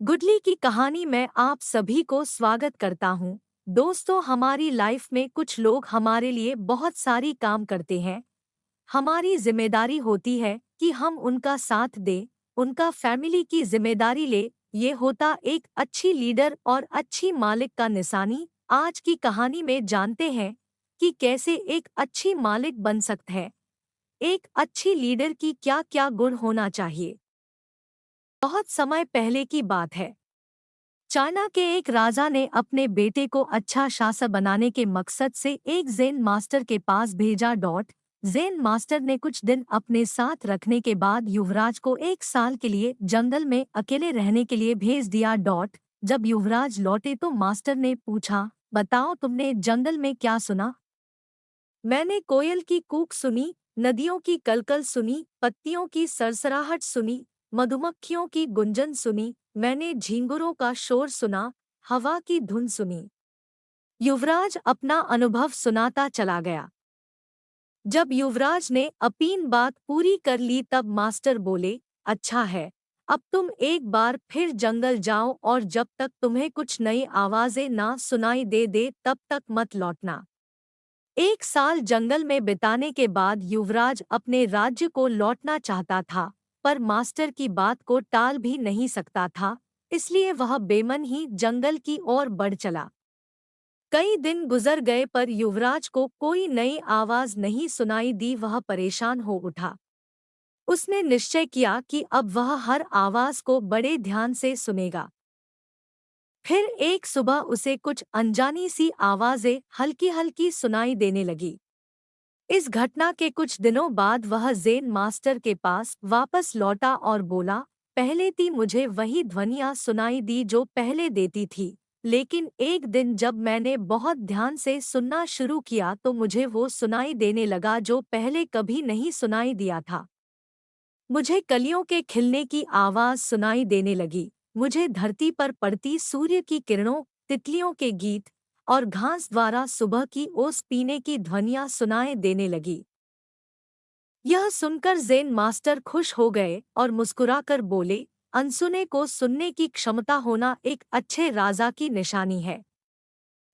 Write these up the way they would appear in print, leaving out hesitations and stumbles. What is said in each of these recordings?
Goodly की कहानी में आप सभी को स्वागत करता हूँ। दोस्तों, हमारी लाइफ में कुछ लोग हमारे लिए बहुत सारी काम करते हैं। हमारी जिम्मेदारी होती है कि हम उनका साथ दें, उनका फैमिली की जिम्मेदारी ले। ये होता एक अच्छी लीडर और अच्छी मालिक का निशानी। आज की कहानी में जानते हैं कि कैसे एक अच्छी मालिक बन सकते हैं। एक अच्छी लीडर की क्या क्या गुण होना चाहिए। बहुत समय पहले की बात है। चाइना के एक राजा ने अपने बेटे को अच्छा शासक बनाने के मकसद से एक ज़ेन मास्टर के पास भेजा। ज़ेन मास्टर ने कुछ दिन अपने साथ रखने के बाद युवराज को 1 साल के लिए जंगल में अकेले रहने के लिए भेज दिया। जब युवराज लौटे तो मास्टर ने पूछा, बताओ तुमने जंगल में क्या सुना। मैंने कोयल की कूक सुनी, नदियों की कलकल सुनी, पत्तियों की सरसराहट सुनी, मधुमक्खियों की गुंजन सुनी, मैंने झींगुरों का शोर सुना, हवा की धुन सुनी। युवराज अपना अनुभव सुनाता चला गया। जब युवराज ने अपनी बात पूरी कर ली तब मास्टर बोले, अच्छा है, अब तुम एक बार फिर जंगल जाओ और जब तक तुम्हें कुछ नई आवाजें ना सुनाई दे तब तक मत लौटना। 1 साल जंगल में बिताने के बाद युवराज अपने राज्य को लौटना चाहता था, पर मास्टर की बात को टाल भी नहीं सकता था, इसलिए वह बेमन ही जंगल की ओर बढ़ चला। कई दिन गुजर गए पर युवराज को कोई नई आवाज नहीं सुनाई दी। वह परेशान हो उठा। उसने निश्चय किया कि अब वह हर आवाज को बड़े ध्यान से सुनेगा। फिर एक सुबह उसे कुछ अनजानी सी आवाजें हल्की हल्की सुनाई देने लगी। इस घटना के कुछ दिनों बाद वह ज़ेन मास्टर के पास वापस लौटा और बोला, पहले थी मुझे वही ध्वनियाँ सुनाई दी जो पहले देती थी, लेकिन एक दिन जब मैंने बहुत ध्यान से सुनना शुरू किया तो मुझे वो सुनाई देने लगा जो पहले कभी नहीं सुनाई दिया था। मुझे कलियों के खिलने की आवाज़ सुनाई देने लगी, मुझे धरती पर पड़ती सूर्य की किरणों, तितलियों के गीत और घास द्वारा सुबह की ओस पीने की ध्वनियाँ सुनाई देने लगी। यह सुनकर ज़ेन मास्टर खुश हो गए और मुस्कुराकर बोले, अनसुने को सुनने की क्षमता होना एक अच्छे राजा की निशानी है।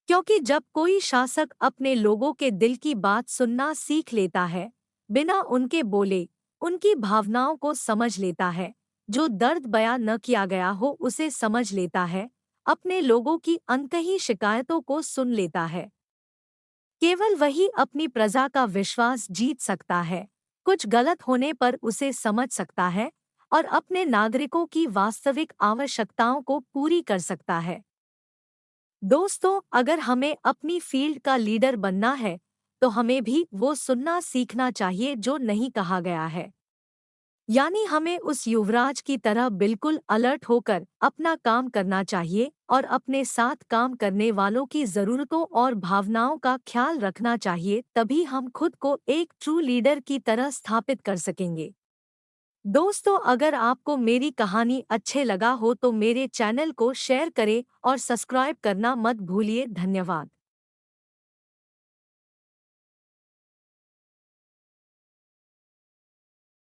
क्योंकि जब कोई शासक अपने लोगों के दिल की बात सुनना सीख लेता है, बिना उनके बोले, उनकी भावनाओं को समझ लेता है, जो दर्द बयां न किया गया हो उसे समझ लेता है, अपने लोगों की अनकही शिकायतों को सुन लेता है, केवल वही अपनी प्रजा का विश्वास जीत सकता है, कुछ गलत होने पर उसे समझ सकता है और अपने नागरिकों की वास्तविक आवश्यकताओं को पूरी कर सकता है। दोस्तों, अगर हमें अपनी फील्ड का लीडर बनना है, तो हमें भी वो सुनना सीखना चाहिए जो नहीं कहा गया है। यानी हमें उस युवराज की तरह बिल्कुल अलर्ट होकर अपना काम करना चाहिए और अपने साथ काम करने वालों की ज़रूरतों और भावनाओं का ख्याल रखना चाहिए, तभी हम खुद को एक ट्रू लीडर की तरह स्थापित कर सकेंगे। दोस्तों, अगर आपको मेरी कहानी अच्छे लगा हो तो मेरे चैनल को शेयर करें और सब्सक्राइब करना मत भूलिए। धन्यवाद।